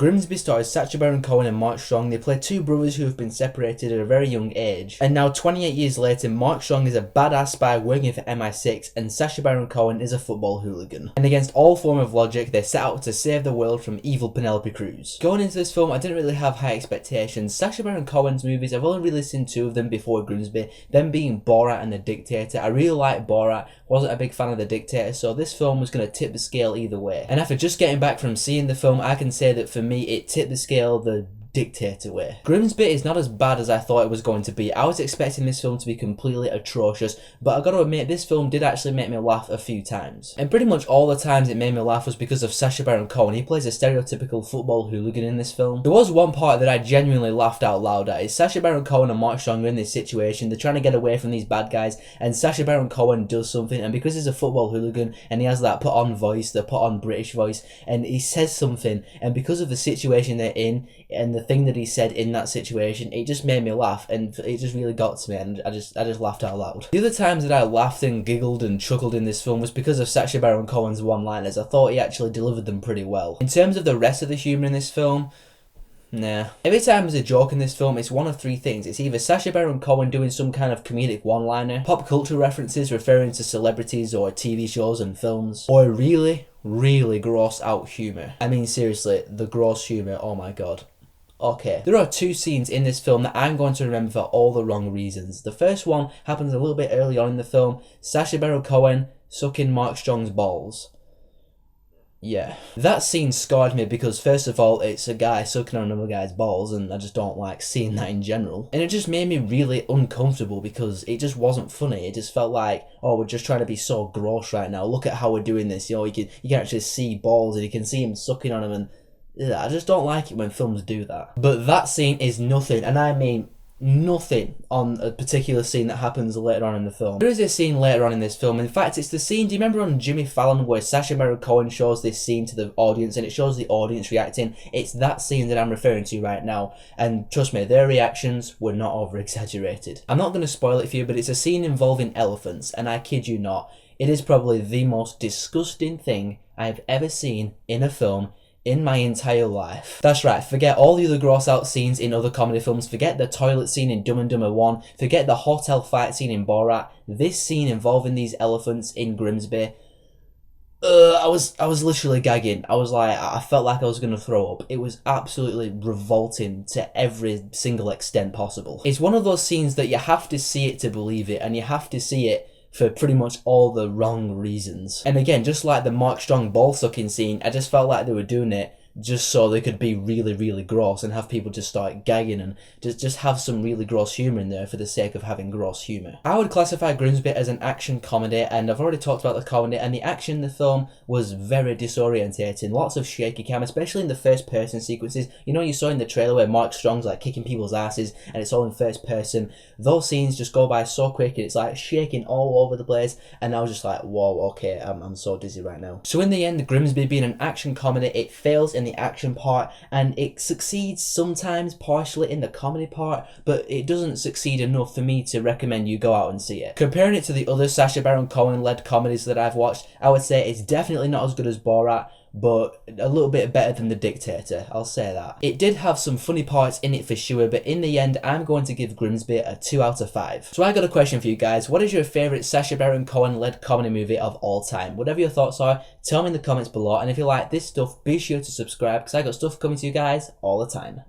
Grimsby stars Sacha Baron Cohen and Mark Strong. They play two brothers who have been separated at a very young age. And now 28 years later, Mark Strong is a badass spy working for MI6 and Sacha Baron Cohen is a football hooligan. And against all form of logic, they set out to save the world from evil Penelope Cruz. Going into this film, I didn't really have high expectations. Sacha Baron Cohen's movies, I've only really seen two of them before Grimsby, them being Borat and The Dictator. I really liked Borat, wasn't a big fan of The Dictator, so this film was going to tip the scale either way. And after just getting back from seeing the film, I can say that for me it tipped the scale the Dictator way. Grimsby is not as bad as I thought it was going to be. I was expecting this film to be completely atrocious, but I gotta admit this film did actually make me laugh a few times. And pretty much all the times it made me laugh was because of Sacha Baron Cohen. He plays a stereotypical football hooligan in this film. There was one part that I genuinely laughed out loud at. Is Sacha Baron Cohen and Mark Strong are in this situation, they're trying to get away from these bad guys, and Sacha Baron Cohen does something, and because he's a football hooligan and he has that put on voice, the put on British voice, and he says something, and because of the situation they're in and the thing that he said in that situation, it just made me laugh, and it just really got to me, and I just laughed out loud. The other times that I laughed and giggled and chuckled in this film was because of Sacha Baron Cohen's one-liners. I thought he actually delivered them pretty well. In terms of the rest of the humour in this film, nah. Every time there's a joke in this film, it's one of three things. It's either Sacha Baron Cohen doing some kind of comedic one-liner, pop culture references referring to celebrities or TV shows and films, or really gross out humour. I mean seriously, the gross humour, oh my god. Okay, there are two scenes in this film that I'm going to remember for all the wrong reasons. The first one happens a little bit early on in the film. Sacha Baron Cohen sucking Mark Strong's balls. Yeah. That scene scarred me because first of all, it's a guy sucking on another guy's balls and I just don't like seeing that in general. And it just made me really uncomfortable because it just wasn't funny. It just felt like, oh, we're just trying to be so gross right now. Look at how we're doing this. You know, you can actually see balls and you can see him sucking on them, and I just don't like it when films do that. But that scene is nothing, and I mean nothing, on a particular scene that happens later on in the film. There is a scene later on in this film. In fact, it's the scene, do you remember on Jimmy Fallon where Sacha Baron Cohen shows this scene to the audience and it shows the audience reacting? It's that scene that I'm referring to right now, and trust me, their reactions were not over exaggerated. I'm not going to spoil it for you, but it's a scene involving elephants, and I kid you not, it is probably the most disgusting thing I've ever seen in a film in my entire life. That's right, forget all the other gross out scenes in other comedy films, forget the toilet scene in Dumb and Dumber 1, forget the hotel fight scene in Borat. This scene involving these elephants in Grimsby, I was literally gagging. I was like, I felt like I was going to throw up. It was absolutely revolting to every single extent possible. It's one of those scenes that you have to see it to believe it, and you have to see it for pretty much all the wrong reasons. And again, just like the Mark Strong ball sucking scene, I just felt like they were doing it just so they could be really gross and have people just start gagging and just have some really gross humour in there for the sake of having gross humour. I would classify Grimsby as an action comedy, and I've already talked about the comedy, and the action in the film was very disorientating. Lots of shaky cam, especially in the first person sequences. You know, you saw in the trailer where Mark Strong's like kicking people's asses and it's all in first person. Those scenes just go by so quick and it's like shaking all over the place, and I was just like, whoa, okay, I'm so dizzy right now. So in the end, Grimsby being an action comedy, it fails in the action part and it succeeds sometimes partially in the comedy part, but it doesn't succeed enough for me to recommend you go out and see it. Comparing it to the other Sacha Baron Cohen led comedies that I've watched, I would say it's definitely not as good as Borat, but a little bit better than The Dictator, I'll say that. It did have some funny parts in it for sure, but in the end, I'm going to give Grimsby a 2 out of 5. So I got a question for you guys. What is your favourite Sacha Baron Cohen-led comedy movie of all time? Whatever your thoughts are, tell me in the comments below, and if you like this stuff, be sure to subscribe, because I got stuff coming to you guys all the time.